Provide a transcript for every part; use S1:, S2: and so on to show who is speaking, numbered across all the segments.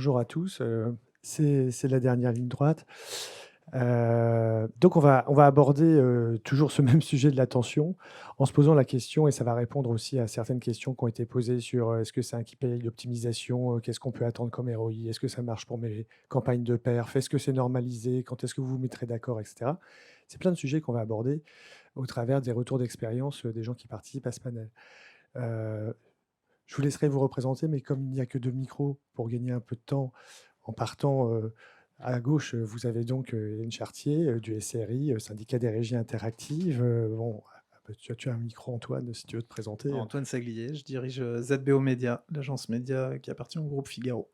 S1: Bonjour à tous, c'est la dernière ligne droite. Donc on va aborder, toujours ce même sujet de l'attention, en se posant la question et ça va répondre aussi à certaines questions qui ont été posées sur, est-ce que c'est un KPI d'optimisation? Qu'est-ce qu'on peut attendre comme ROI? Est-ce que ça marche pour mes campagnes de perf? Est-ce que c'est normalisé? Quand est-ce que vous vous mettrez d'accord et cetera? C'est plein de sujets qu'on va aborder au travers des retours d'expérience, des gens qui participent à ce panel. Heu, je vous laisserai vous représenter, mais comme il n'y a que 2 micros pour gagner un peu de temps, en partant, à gauche, vous avez donc, Hélène Chartier, du SRI, Syndicat des régies interactives. Bon, bah, tu as un micro Antoine, si tu veux te présenter.
S2: Antoine Saglier, je dirige ZBO Média, l'agence média qui appartient au groupe Figaro.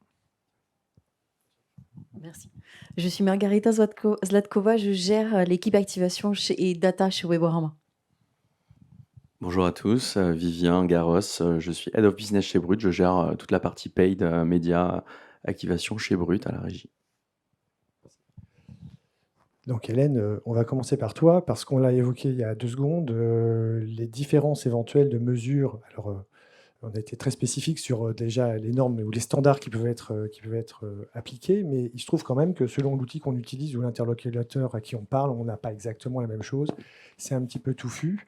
S3: Merci. Je suis Margarita Zlatkova, je gère l'équipe activation et data chez Weborama.
S4: Bonjour à tous, Vivien Garros, je suis Head of Business chez Brut, je gère toute la partie paid, média, activation chez Brut à la régie.
S1: Donc Hélène, on va commencer par toi parce qu'on l'a évoqué il y a 2 secondes, les différences éventuelles de mesures. Alors, on a été très spécifique sur, déjà les normes ou les standards qui peuvent être appliqués, mais il se trouve quand même que selon l'outil qu'on utilise ou l'interlocuteur à qui on parle, on n'a pas exactement la même chose. C'est un petit peu touffu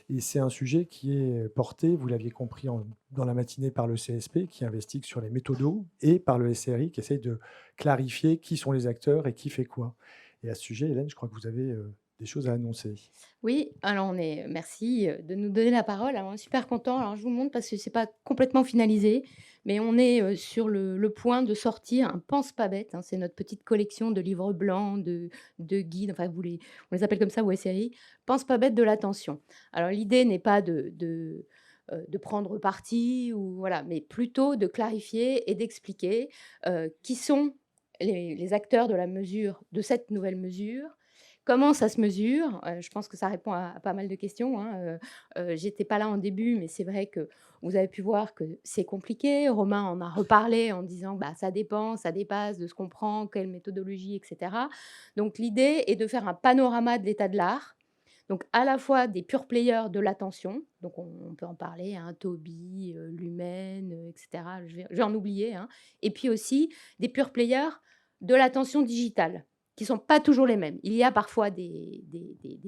S1: et c'est un sujet qui est porté, vous l'aviez compris dans la matinée, par le CSP qui investigue sur les méthodos et par le SRI qui essaye de clarifier qui sont les acteurs et qui fait quoi. Et à ce sujet, Hélène, je crois que vous avez, des choses à annoncer.
S5: Oui, alors merci, de nous donner la parole. Alors on est super content. Alors je vous montre parce que c'est pas complètement finalisé, mais on est, sur le point de sortir un Pense pas bête, hein. C'est notre petite collection de livres blancs, de guides, enfin on les appelle comme ça au SRI. Pense pas bête de l'attention. Alors l'idée n'est pas de prendre parti ou voilà, mais plutôt de clarifier et d'expliquer, qui sont les acteurs de la mesure de cette nouvelle mesure. Comment ça se mesure? Je pense que ça répond à pas mal de questions, hein, j'étais pas là en début, mais c'est vrai que vous avez pu voir que c'est compliqué. Romain en a reparlé en disant: «Bah, ça dépend, ça dépasse de ce qu'on prend, quelle méthodologie» et cetera. Donc l'idée est de faire un panorama de l'état de l'art, donc à la fois des pure players de l'attention, donc on peut en parler, hein, Toby, Lumen, et cetera. Je vais en oublier, hein, et puis aussi des pure players de l'attention digitale, qui sont pas toujours les mêmes. Il y a parfois des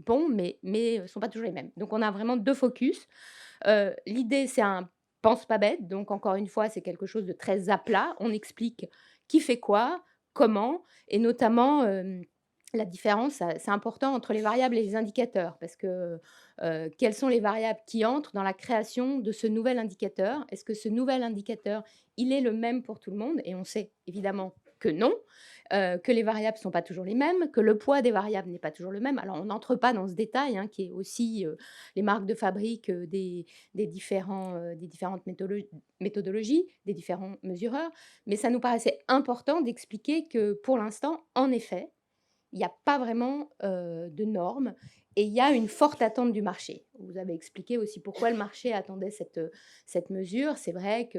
S5: ponts, mais sont pas toujours les mêmes. Donc on a vraiment 2 focus. L'idée, c'est un pense pas bête, donc encore une fois, c'est quelque chose de très à plat. On explique qui fait quoi, comment et notamment, la différence, c'est important entre les variables et les indicateurs parce que, quelles sont les variables qui entrent dans la création de ce nouvel indicateur? Est-ce que ce nouvel indicateur, il est le même pour tout le monde? Et on sait évidemment que non, que les variables ne sont pas toujours les mêmes, que le poids des variables n'est pas toujours le même. Alors on n'entre pas dans ce détail, hein, qui est aussi, les marques de fabrique, des différentes méthodologies, des différents mesureurs, mais ça nous paraissait important d'expliquer que pour l'instant, en effet, il n'y a pas vraiment, de normes et il y a une forte attente du marché. Vous avez expliqué aussi pourquoi le marché attendait cette mesure. C'est vrai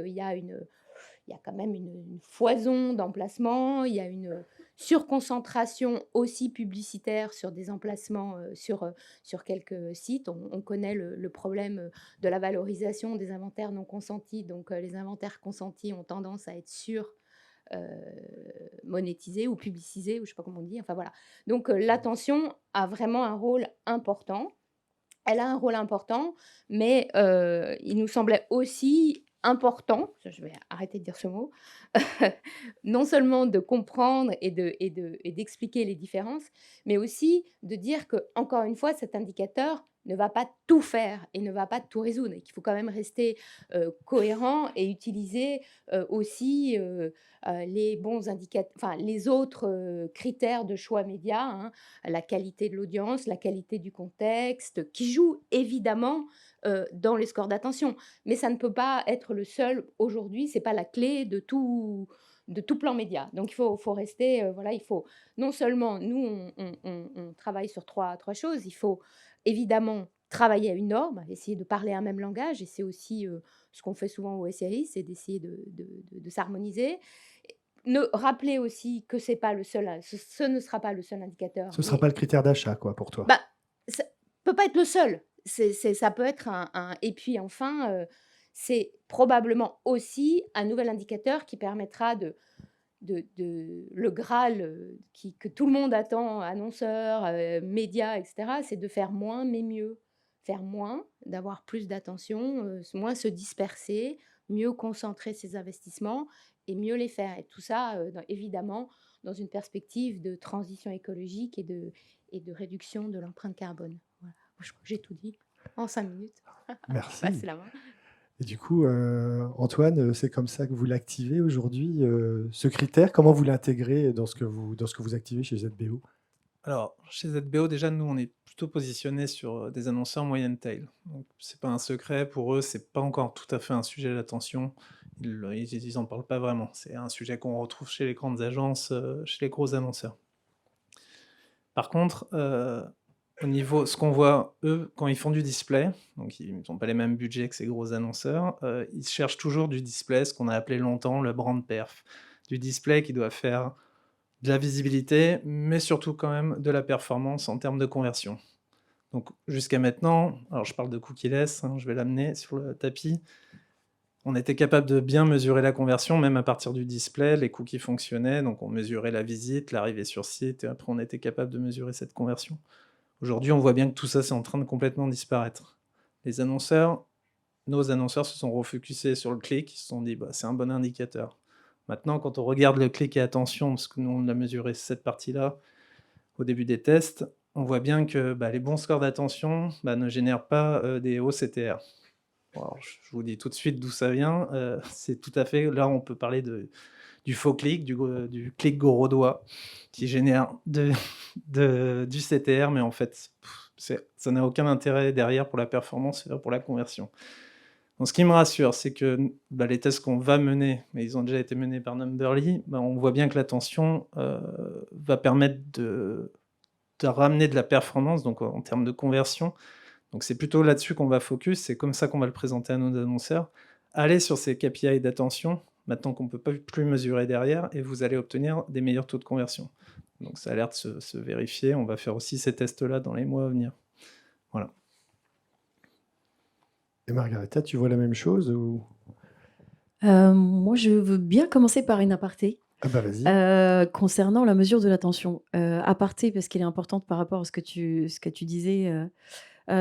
S5: il y a quand même une foison d'emplacements, il y a une surconcentration aussi publicitaire sur des emplacements, sur quelques sites. On connaît le problème, de la valorisation des inventaires non consentis, donc les inventaires consentis ont tendance à être monétisés ou publicisés ou je sais pas comment on dit, enfin voilà. Donc l'attention a vraiment un rôle important. Elle a un rôle important, mais il nous semblait aussi important, je vais arrêter de dire ce mot, non seulement de comprendre et d'expliquer les différences, mais aussi de dire que encore une fois, cet indicateur ne va pas tout faire et ne va pas tout résoudre et qu'il faut quand même rester, cohérent et utiliser, aussi, les bons indicateurs, enfin les autres, critères de choix médias, hein, la qualité de l'audience, la qualité du contexte, qui joue évidemment, dans les scores d'attention. Mais ça ne peut pas être le seul aujourd'hui, c'est pas la clé de tout plan média. Donc il faut rester, voilà, il faut non seulement nous on travaille sur trois choses. Il faut évidemment travailler à une norme, essayer de parler un même langage et c'est aussi, ce qu'on fait souvent au SRI, c'est d'essayer de s'harmoniser. Ne rappeler aussi que c'est pas le seul, ce ne sera pas le seul indicateur,
S1: Ce ne sera
S5: mais
S1: pas le critère d'achat, quoi, pour toi?
S5: bah, ça peut pas être le seul. Ça peut être un et puis enfin, c'est probablement aussi un nouvel indicateur qui permettra de le Graal que tout le monde attend, annonceurs, médias, etc., c'est de faire moins mais mieux. Faire moins, d'avoir plus d'attention, moins se disperser, mieux concentrer ses investissements et mieux les faire. Et tout ça, évidemment, dans une perspective de transition écologique et de réduction de l'empreinte carbone. Voilà. Je crois que j'ai tout dit en 5 minutes.
S1: Merci.
S5: Passe la main.
S1: Et du coup, Antoine, c'est comme ça que vous l'activez aujourd'hui, ce critère? Comment vous l'intégrez dans ce que vous activez chez ZBO?
S2: Alors, chez ZBO, déjà, nous, on est plutôt positionné sur des annonceurs moyenne taille. Donc, c'est pas un secret pour eux, c'est pas encore tout à fait un sujet d'attention. Ils en parlent pas vraiment. C'est un sujet qu'on retrouve chez les grandes agences, chez les gros annonceurs. Par contre, au niveau, ce qu'on voit, eux, quand ils font du display, donc ils n'ont pas les mêmes budgets que ces gros annonceurs, ils cherchent toujours du display, ce qu'on a appelé longtemps le brand perf. Du display qui doit faire de la visibilité, mais surtout quand même de la performance en termes de conversion. Donc jusqu'à maintenant, alors je parle de cookieless, je vais l'amener sur le tapis, on était capable de bien mesurer la conversion, même à partir du display, les cookies fonctionnaient, donc on mesurait la visite, l'arrivée sur site, et après on était capable de mesurer cette conversion. Aujourd'hui, on voit bien que tout ça, c'est en train de complètement disparaître. Les annonceurs, nos annonceurs se sont refocusés sur le clic, ils se sont dit, c'est un bon indicateur. Maintenant, quand on regarde le clic et attention, parce que nous, on a mesuré cette partie-là au début des tests, on voit bien que les bons scores d'attention ne génèrent pas des hauts CTR. Bon, alors, je vous dis tout de suite d'où ça vient. C'est tout à fait... Là, on peut parler du faux clic, du clic gorodois, qui génère du CTR, mais en fait, ça n'a aucun intérêt derrière pour la performance, pour la conversion. Donc, ce qui me rassure, c'est que les tests qu'on va mener, mais ils ont déjà été menés par Numberly, on voit bien que l'attention va permettre de ramener de la performance, donc en termes de conversion. Donc c'est plutôt là-dessus qu'on va focus, c'est comme ça qu'on va le présenter à nos annonceurs. Allez sur ces KPI d'attention, maintenant qu'on ne peut pas plus mesurer derrière, et vous allez obtenir des meilleurs taux de conversion. Donc ça a l'air de se vérifier, on va faire aussi ces tests-là dans les mois à venir. Voilà.
S1: Et Margareta, tu vois la même chose ou...
S3: Moi, je veux bien commencer par une aparté.
S1: Ah vas-y.
S3: Concernant la mesure de l'attention. Aparté parce qu'elle est importante par rapport à ce que tu disais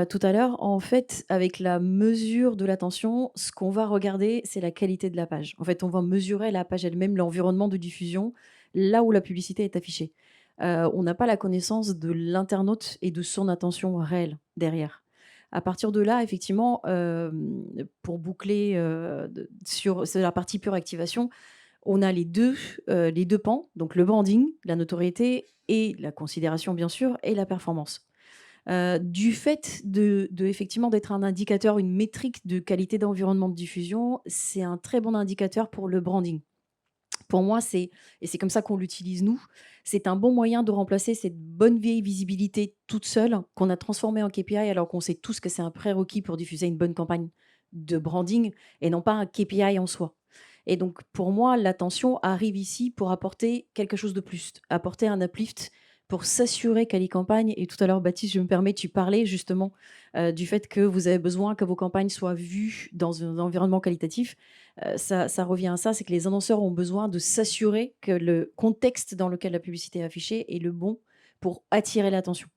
S3: tout à l'heure. En fait, avec la mesure de l'attention, ce qu'on va regarder, c'est la qualité de la page. En fait, on va mesurer la page elle-même, l'environnement de diffusion, là où la publicité est affichée. On n'a pas la connaissance de l'internaute et de son attention réelle derrière. À partir de là, effectivement, pour boucler sur la partie pure activation, on a les deux pans, donc le branding, la notoriété et la considération, bien sûr, et la performance. Du fait effectivement d'être un indicateur, une métrique de qualité d'environnement de diffusion, c'est un très bon indicateur pour le branding. Pour moi, et c'est comme ça qu'on l'utilise nous, c'est un bon moyen de remplacer cette bonne vieille visibilité toute seule qu'on a transformée en KPI alors qu'on sait tous que c'est un prérequis pour diffuser une bonne campagne de branding et non pas un KPI en soi. Et donc, pour moi, l'attention arrive ici pour apporter quelque chose de plus, apporter un uplift pour s'assurer qu'à les campagnes, et tout à l'heure, Baptiste, je me permets, tu parlais justement du fait que vous avez besoin que vos campagnes soient vues dans un environnement qualitatif. Ça revient à ça, c'est que les annonceurs ont besoin de s'assurer que le contexte dans lequel la publicité est affichée est le bon pour attirer l'attention.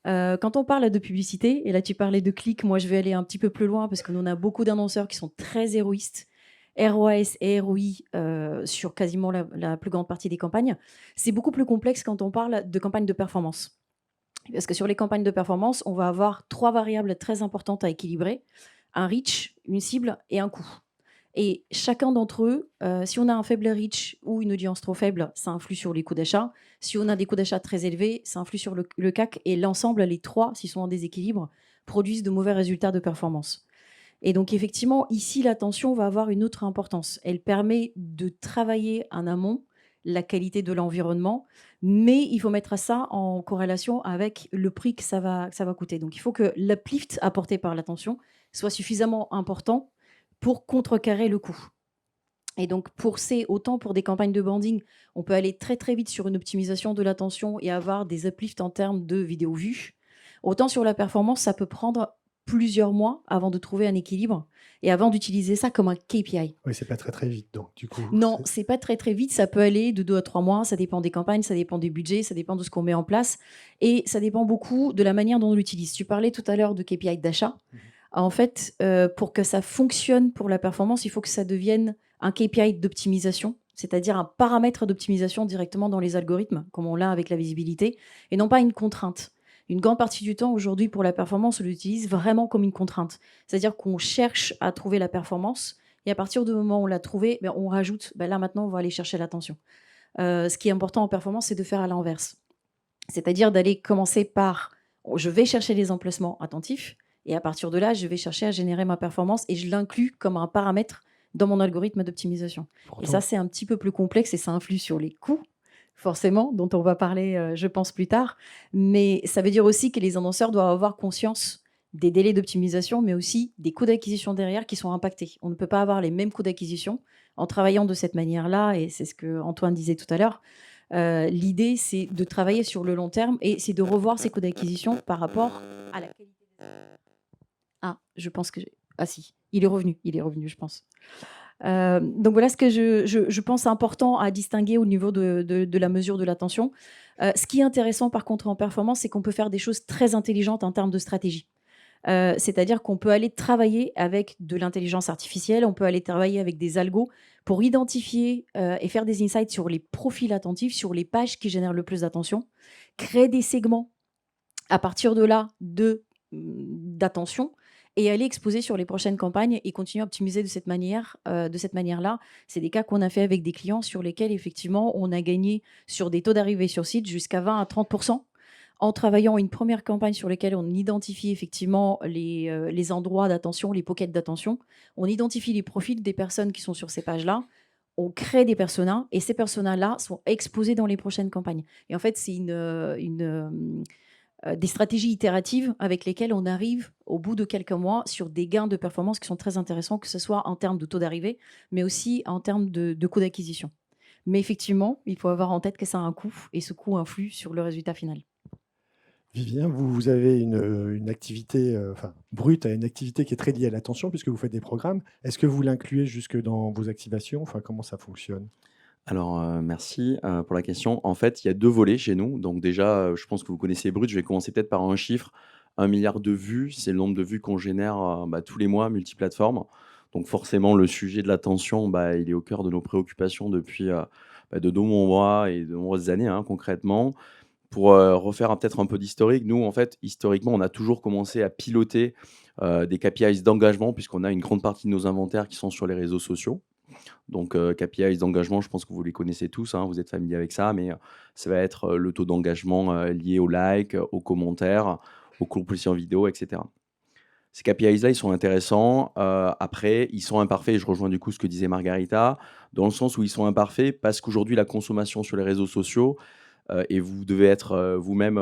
S3: Quand on parle de publicité, et là tu parlais de clics, moi je vais aller un petit peu plus loin parce qu'on a beaucoup d'annonceurs qui sont très héroïstes, ROAS et ROI sur quasiment la plus grande partie des campagnes. C'est beaucoup plus complexe quand on parle de campagnes de performance. Parce que sur les campagnes de performance, on va avoir 3 variables très importantes à équilibrer. Un reach, une cible et un coût. Et chacun d'entre eux, si on a un faible reach ou une audience trop faible, ça influe sur les coûts d'achat. Si on a des coûts d'achat très élevés, ça influe sur le CAC. Et l'ensemble, les 3, s'ils sont en déséquilibre, produisent de mauvais résultats de performance. Et donc, effectivement, ici, l'attention va avoir une autre importance. Elle permet de travailler en amont la qualité de l'environnement, mais il faut mettre ça en corrélation avec le prix que ça va coûter. Donc, il faut que l'uplift apporté par l'attention soit suffisamment important pour contrecarrer le coût. Et donc, autant pour des campagnes de branding, on peut aller très, très vite sur une optimisation de l'attention et avoir des uplifts en termes de vidéos vues. Autant sur la performance, ça peut prendre plusieurs mois avant de trouver un équilibre et avant d'utiliser ça comme un KPI.
S1: Oui, c'est pas très, très vite donc du coup,
S3: Non,
S1: c'est
S3: c'est pas très, très vite. Ça peut aller de 2 à 3 mois. Ça dépend des campagnes, ça dépend des budgets, ça dépend de ce qu'on met en place et ça dépend beaucoup de la manière dont on l'utilise. Tu parlais tout à l'heure de KPI d'achat.
S1: Mmh.
S3: En fait, pour que ça fonctionne pour la performance, il faut que ça devienne un KPI d'optimisation, c'est-à-dire un paramètre d'optimisation directement dans les algorithmes, comme on l'a avec la visibilité, et non pas une contrainte. Une grande partie du temps, aujourd'hui, pour la performance, on l'utilise vraiment comme une contrainte. C'est-à-dire qu'on cherche à trouver la performance et à partir du moment où on l'a trouvée, ben, on rajoute, ben là maintenant, on va aller chercher l'attention. Ce qui est important en performance, c'est de faire à l'inverse. C'est-à-dire d'aller commencer par, je vais chercher les emplacements attentifs, et à partir de là, je vais chercher à générer ma performance, et je l'inclus comme un paramètre dans mon algorithme d'optimisation. Et ça,
S1: pourtant
S3: c'est un petit peu plus complexe, et ça influe sur les coûts, forcément, dont on va parler, je pense, plus tard. Mais ça veut dire aussi que les annonceurs doivent avoir conscience des délais d'optimisation, mais aussi des coûts d'acquisition derrière qui sont impactés. On ne peut pas avoir les mêmes coûts d'acquisition en travaillant de cette manière-là, et c'est ce que Antoine disait tout à l'heure. L'idée, c'est de travailler sur le long terme et c'est de revoir ses coûts d'acquisition par rapport à la qualité des Ah, je pense que ah si, il est revenu, je pense. Donc voilà ce que je pense important à distinguer au niveau de la mesure de l'attention. Ce qui est intéressant par contre en performance, c'est qu'on peut faire des choses très intelligentes en termes de stratégie. C'est-à-dire qu'on peut aller travailler avec de l'intelligence artificielle, on peut aller travailler avec des algos pour identifier et faire des insights sur les profils attentifs, sur les pages qui génèrent le plus d'attention, créer des segments à partir de là d'attention et aller exposer sur les prochaines campagnes et continuer à optimiser de cette manière-là. C'est des cas qu'on a fait avec des clients sur lesquels effectivement on a gagné sur des taux d'arrivée sur site jusqu'à 20 à 30% en travaillant une première campagne sur laquelle on identifie effectivement les endroits d'attention, les pockets d'attention. On identifie les profils des personnes qui sont sur ces pages-là. On crée des personas et ces personas-là sont exposés dans les prochaines campagnes. Et en fait, c'est des stratégies itératives avec lesquelles on arrive au bout de quelques mois sur des gains de performance qui sont très intéressants, que ce soit en termes de taux d'arrivée, mais aussi en termes de coût d'acquisition. Mais effectivement, il faut avoir en tête que ça a un coût et ce coût influe sur le résultat final.
S1: Vivien, vous avez une activité, enfin, Brut a une activité qui est très liée à l'attention puisque vous faites des programmes. Est-ce que vous l'incluez jusque dans vos activations? Enfin, comment ça fonctionne?
S4: Alors, merci, pour la question. En fait, il y a 2 volets chez nous. Donc déjà, je pense que vous connaissez Brut. Je vais commencer peut-être par un chiffre. 1 milliard de vues, c'est le nombre de vues qu'on génère, tous les mois, multiplateformes. Donc forcément, le sujet de l'attention, il est au cœur de nos préoccupations depuis, de nombreux mois et de nombreuses années, hein, concrètement. Pour, refaire peut-être un peu d'historique, nous, en fait, historiquement, on a toujours commencé à piloter, des KPIs d'engagement puisqu'on a une grande partie de nos inventaires qui sont sur les réseaux sociaux. Donc, KPIs d'engagement, je pense que vous les connaissez tous, hein, vous êtes familiers avec ça, mais, ça va être, le taux d'engagement, lié aux likes, aux commentaires, aux complétions vidéo et cetera. Ces KPIs-là, ils sont intéressants, après, ils sont imparfaits et je rejoins du coup ce que disait Margarita, dans le sens où ils sont imparfaits parce qu'aujourd'hui la consommation sur les réseaux sociaux, et vous devez être, vous-même,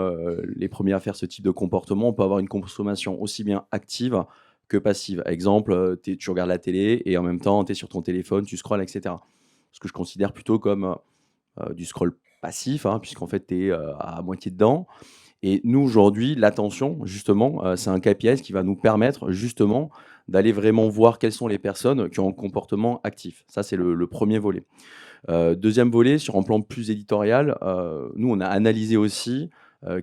S4: les premiers à faire ce type de comportement. On peut avoir une consommation aussi bien active que passive. Exemple, tu regardes la télé et en même temps, tu es sur ton téléphone, tu scrolles et cetera. Ce que je considère plutôt comme, du scroll passif, hein, puisqu'en fait, tu es, à moitié dedans. Et nous, aujourd'hui, l'attention, justement, c'est un KPI qui va nous permettre, justement, d'aller vraiment voir quelles sont les personnes qui ont un comportement actif. Ça, c'est le 1er volet. 2e volet, sur un plan plus éditorial, nous, on a analysé aussi,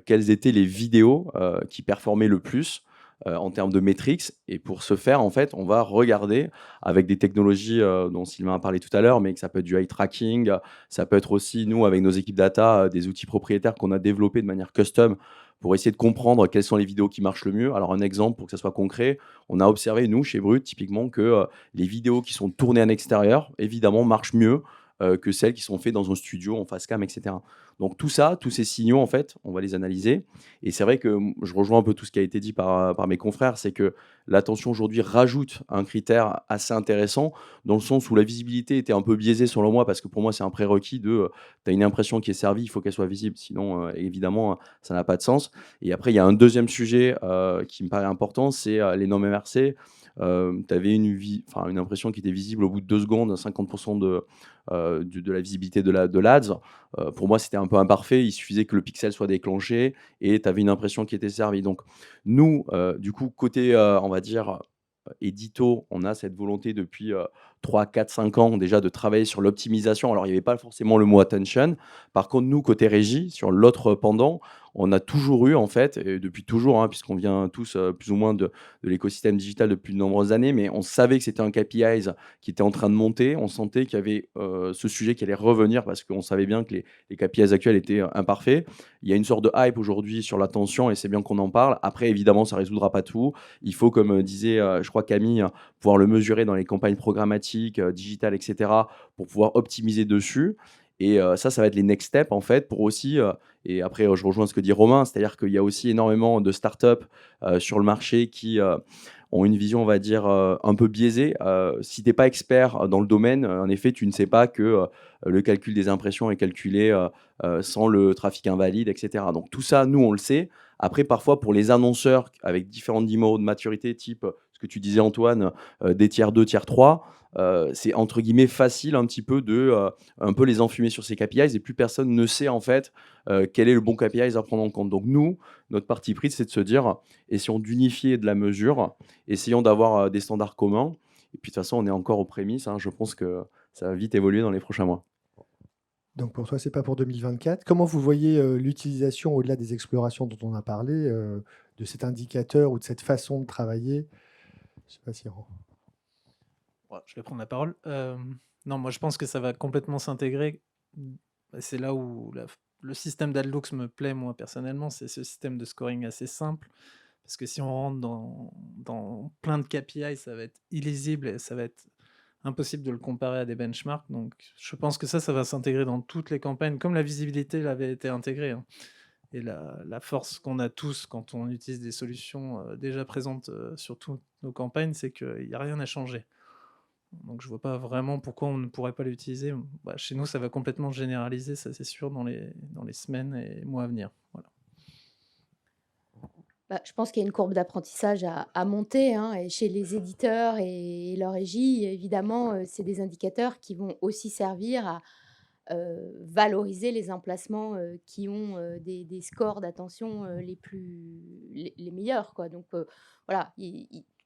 S4: quelles étaient les vidéos, qui performaient le plus, en termes de metrics et pour ce faire, en fait, on va regarder avec des technologies, dont Sylvain a parlé tout à l'heure, mais que ça peut être du eye tracking, ça peut être aussi, nous, avec nos équipes data, des outils propriétaires qu'on a développés de manière custom pour essayer de comprendre quelles sont les vidéos qui marchent le mieux. Alors un exemple pour que ça soit concret, on a observé, nous, chez Brut, typiquement, que, les vidéos qui sont tournées en extérieur, évidemment, marchent mieux, que celles qui sont faites dans un studio en face cam et cetera. Donc tout ça, tous ces signaux, en fait, on va les analyser et c'est vrai que, je rejoins un peu tout ce qui a été dit par mes confrères, c'est que l'attention aujourd'hui rajoute un critère assez intéressant, dans le sens où la visibilité était un peu biaisée selon moi, parce que pour moi, c'est un prérequis de, tu as une impression qui est servie, il faut qu'elle soit visible, sinon, évidemment, ça n'a pas de sens et après il y a un 2e sujet, qui me paraît important, c'est, les normes MRC. tu avais une impression qui était visible au bout de 2 secondes, 50% de la visibilité de l'Ads. Pour moi, c'était un peu imparfait. Il suffisait que le pixel soit déclenché et tu avais une impression qui était servie. Donc nous, du coup, côté, on va dire, édito, on a cette volonté depuis 3, 4, 5 ans déjà de travailler sur l'optimisation. Alors, il n'y avait pas forcément le mot attention. Par contre, nous, côté régie, sur l'autre pendant, on a toujours eu, en fait, et depuis toujours, hein, puisqu'on vient tous plus ou moins de l'écosystème digital depuis de nombreuses années, mais on savait que c'était un KPIs qui était en train de monter. On sentait qu'il y avait ce sujet qui allait revenir parce qu'on savait bien que les KPIs actuels étaient imparfaits. Il y a une sorte de hype aujourd'hui sur l'attention et c'est bien qu'on en parle. Après, évidemment, ça ne résoudra pas tout. Il faut, comme disait, je crois, Camille, pouvoir le mesurer dans les campagnes programmatiques, digitales, etc., pour pouvoir optimiser dessus. Et ça va être les next steps, en fait, pour aussi, et après, je rejoins ce que dit Romain, c'est-à-dire qu'il y a aussi énormément de startups sur le marché qui ont une vision, on va dire, un peu biaisée. Si tu n'es pas expert dans le domaine, en effet, tu ne sais pas que le calcul des impressions est calculé sans le trafic invalide, etc. Donc tout ça, nous, on le sait. Après, parfois, pour les annonceurs avec différents niveaux de maturité, type ce que tu disais, Antoine, des tiers 2, tiers 3, c'est entre guillemets facile un petit peu de un peu les enfumer sur ces KPIs et plus personne ne sait en fait quel est le bon KPIs à prendre en compte. Donc nous, notre parti pris, c'est de se dire, essayons d'unifier de la mesure, essayons d'avoir des standards communs. Et puis de toute façon, on est encore aux prémices, hein. Je pense que ça va vite évoluer dans les prochains mois.
S1: Donc pour toi, c'est pas pour 2024. Comment vous voyez l'utilisation, au-delà des explorations dont on a parlé, de cet indicateur ou de cette façon de travailler? Je sais pas si...
S2: Ouais, je vais prendre la parole. Non, moi je pense que ça va complètement s'intégrer. C'est là où le système d'Adlux me plaît, moi personnellement, c'est ce système de scoring assez simple. Parce que si on rentre dans plein de KPI, ça va être illisible et ça va être impossible de le comparer à des benchmarks. Donc je pense que ça va s'intégrer dans toutes les campagnes, comme la visibilité l'avait été intégrée, hein. Et la force qu'on a tous quand on utilise des solutions déjà présentes sur toutes nos campagnes, c'est qu'il n'y a rien à changer. Donc je vois pas vraiment pourquoi on ne pourrait pas l'utiliser. Bah, chez nous, ça va complètement généraliser, ça c'est sûr, dans les semaines et mois à venir. Voilà.
S5: Bah, je pense qu'il y a une courbe d'apprentissage à monter, hein, et chez les éditeurs et leur régie, évidemment, c'est des indicateurs qui vont aussi servir à valoriser les emplacements qui ont des scores d'attention les meilleurs, quoi. Donc voilà,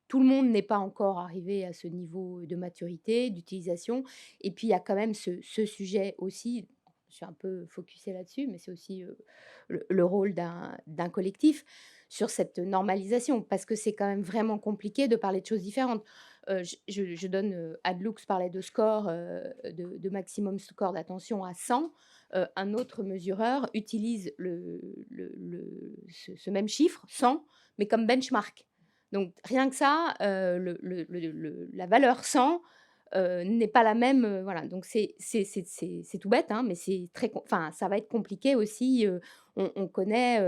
S5: tout le monde n'est pas encore arrivé à ce niveau de maturité, d'utilisation. Et puis il y a quand même ce sujet aussi, je suis un peu focusée là-dessus, mais c'est aussi le rôle d'un collectif sur cette normalisation, parce que c'est quand même vraiment compliqué de parler de choses différentes. Je donne, Adlux parlait de score, de maximum score d'attention à 100. Un autre mesureur utilise ce même chiffre, 100, mais comme benchmark. Donc rien que ça, la valeur 100 n'est pas la même, voilà. Donc c'est tout bête, hein, mais c'est enfin, ça va être compliqué aussi. On connaît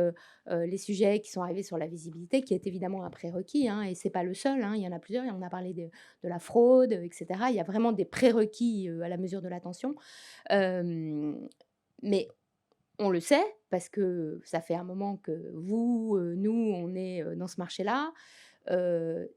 S5: les sujets qui sont arrivés sur la visibilité, qui est évidemment un prérequis, hein, et c'est pas le seul, hein, il y en a plusieurs. On a parlé de la fraude, etc. Il y a vraiment des prérequis à la mesure de l'attention. Mais on le sait parce que ça fait un moment que vous, nous, on est dans ce marché-là. Heu,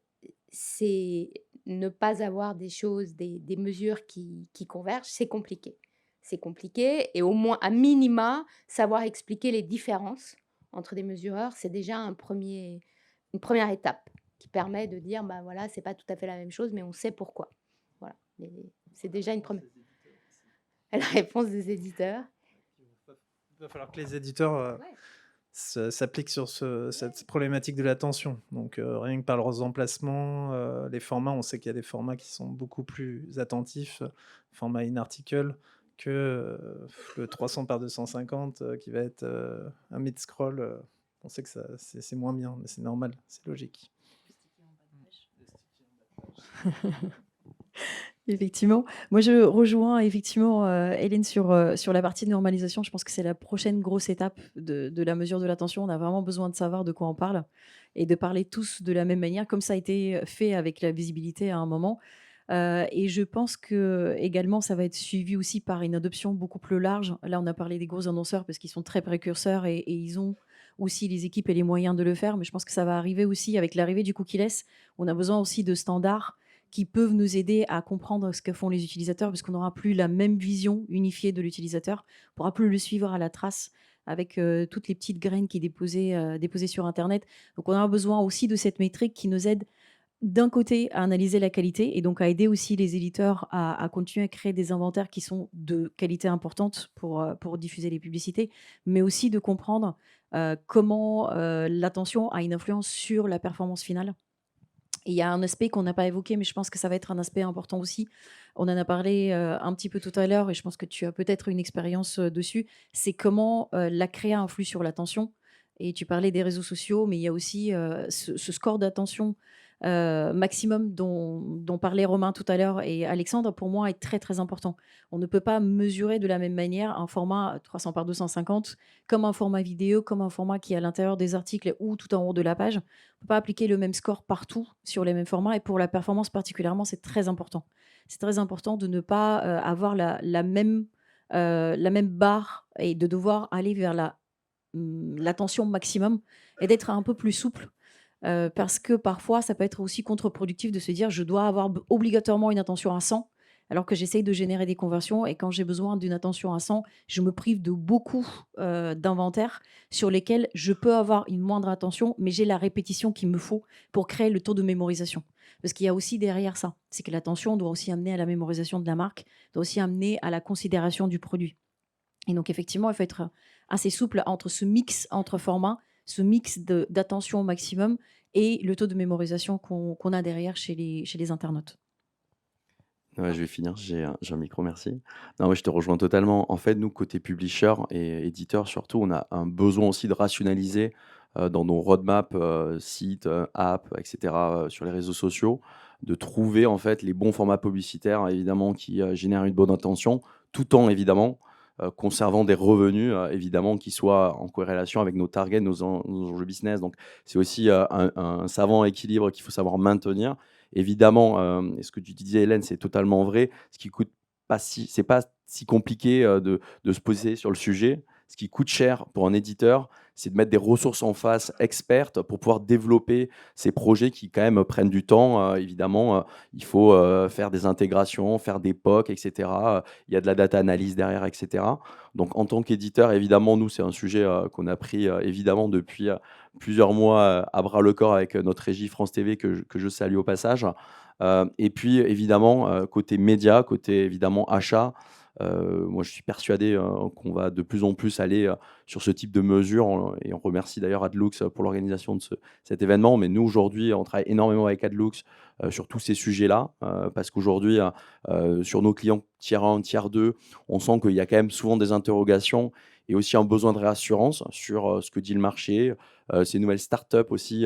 S5: c'est ne pas avoir des choses, des mesures qui convergent, c'est compliqué. C'est compliqué et au moins, à minima, savoir expliquer les différences entre des mesureurs, c'est déjà une première étape qui permet de dire: «Bah, voilà, c'est pas tout à fait la même chose, mais on sait pourquoi». Voilà, mais c'est déjà une première la réponse des éditeurs.
S2: Il va falloir que les éditeurs
S5: Ouais.
S2: s'appliquent sur cette problématique de l'attention. Donc rien que par leurs emplacements, les formats, on sait qu'il y a des formats qui sont beaucoup plus attentifs, format in-article, que le 300 par 250 qui va être un mid-scroll. On sait que c'est moins bien, mais c'est normal, c'est logique.
S3: Effectivement. Moi, je rejoins effectivement Hélène sur la partie de normalisation. Je pense que c'est la prochaine grosse étape de la mesure de l'attention. On a vraiment besoin de savoir de quoi on parle et de parler tous de la même manière, comme ça a été fait avec la visibilité à un moment. Et je pense que également, ça va être suivi aussi par une adoption beaucoup plus large. Là, on a parlé des gros annonceurs parce qu'ils sont très précurseurs et ils ont ou si les équipes aient les moyens de le faire, mais je pense que ça va arriver aussi avec l'arrivée du cookie-less. On a besoin aussi de standards qui peuvent nous aider à comprendre ce que font les utilisateurs, parce qu'on n'aura plus la même vision unifiée de l'utilisateur, on ne pourra plus le suivre à la trace avec toutes les petites graines qui déposées sur Internet. Donc on aura besoin aussi de cette métrique qui nous aide d'un côté à analyser la qualité et donc à aider aussi les éditeurs à continuer à créer des inventaires qui sont de qualité importante pour diffuser les publicités, mais aussi de comprendre comment l'attention a une influence sur la performance finale. Et il y a un aspect qu'on n'a pas évoqué, mais je pense que ça va être un aspect important aussi. On en a parlé un petit peu tout à l'heure et je pense que tu as peut-être une expérience dessus. C'est comment la créa influe sur l'attention. Et tu parlais des réseaux sociaux, mais il y a aussi ce score d'attention maximum dont parlait Romain tout à l'heure et Alexandre, pour moi, est très très important. On ne peut pas mesurer de la même manière un format 300 par 250 comme un format vidéo, comme un format qui est à l'intérieur des articles ou tout en haut de la page. On ne peut pas appliquer le même score partout sur les mêmes formats et pour la performance particulièrement, c'est très important. C'est très important de ne pas avoir la même barre et de devoir aller vers l'attention maximum et d'être un peu plus souple parce que parfois, ça peut être aussi contre-productif de se dire: «Je dois avoir obligatoirement une attention à 100», alors que j'essaye de générer des conversions et quand j'ai besoin d'une attention à 100, je me prive de beaucoup, d'inventaires sur lesquels je peux avoir une moindre attention, mais j'ai la répétition qu'il me faut pour créer le taux de mémorisation. Parce qu'il y a aussi derrière ça, c'est que l'attention doit aussi amener à la mémorisation de la marque, doit aussi amener à la considération du produit. Et donc effectivement, il faut être assez souple entre ce mix entre formats, ce mix d'attention au maximum et le taux de mémorisation qu'on a derrière chez les internautes.
S4: Ouais, je vais finir, j'ai un micro, merci. Non, ouais, je te rejoins totalement. En fait, nous, côté publisher et éditeur surtout, on a un besoin aussi de rationaliser, dans nos roadmaps, sites, apps et cetera, sur les réseaux sociaux, de trouver en fait les bons formats publicitaires évidemment qui, génèrent une bonne intention, tout en évidemment, conservant des revenus, évidemment qui soient en corrélation avec nos targets, nos enjeux business. Donc c'est aussi, un savant équilibre qu'il faut savoir maintenir. Évidemment, et ce que tu disais Hélène, c'est totalement vrai. Ce qui coûte pas si c'est pas si compliqué, de se poser sur le sujet. Ce qui coûte cher pour un éditeur, c'est de mettre des ressources en face expertes pour pouvoir développer ces projets qui quand même prennent du temps. Évidemment, il faut, faire des intégrations, faire des POC et cetera. Il y a de la data analyse derrière et cetera. Donc en tant qu'éditeur, évidemment, nous, c'est un sujet, qu'on a pris, évidemment depuis, plusieurs mois, à bras le corps avec, notre régie France TV que je salue au passage. Et puis évidemment, côté média, côté évidemment achat, moi je suis persuadé, qu'on va de plus en plus aller, sur ce type de mesures, et on remercie d'ailleurs Adlux, pour l'organisation de cet événement. Mais nous aujourd'hui, on travaille énormément avec Adlux, sur tous ces sujets-là, parce qu'aujourd'hui, sur nos clients tiers 1, tiers 2, on sent qu'il y a quand même souvent des interrogations et aussi un besoin de réassurance sur, ce que dit le marché, ces nouvelles startups aussi,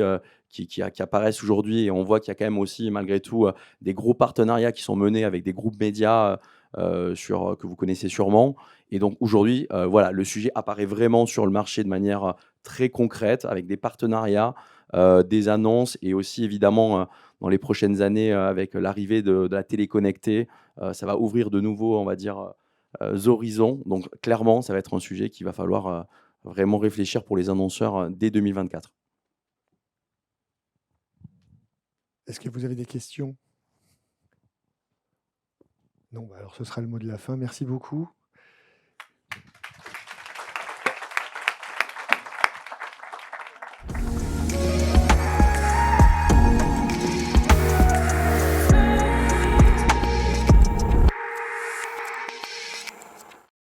S4: qui apparaissent aujourd'hui et on voit qu'il y a quand même aussi malgré tout, des gros partenariats qui sont menés avec des groupes médias, que vous connaissez sûrement. Et donc aujourd'hui, voilà, le sujet apparaît vraiment sur le marché de manière, très concrète avec des partenariats, des annonces et aussi évidemment, dans les prochaines années, avec l'arrivée de la télé connectée, ça va ouvrir de nouveaux, on va dire, horizons. Donc clairement, ça va être un sujet qu'il va falloir, vraiment réfléchir pour les annonceurs, dès 2024.
S1: Est-ce que vous avez des questions? Non, bah alors ce sera le mot de la fin. Merci beaucoup.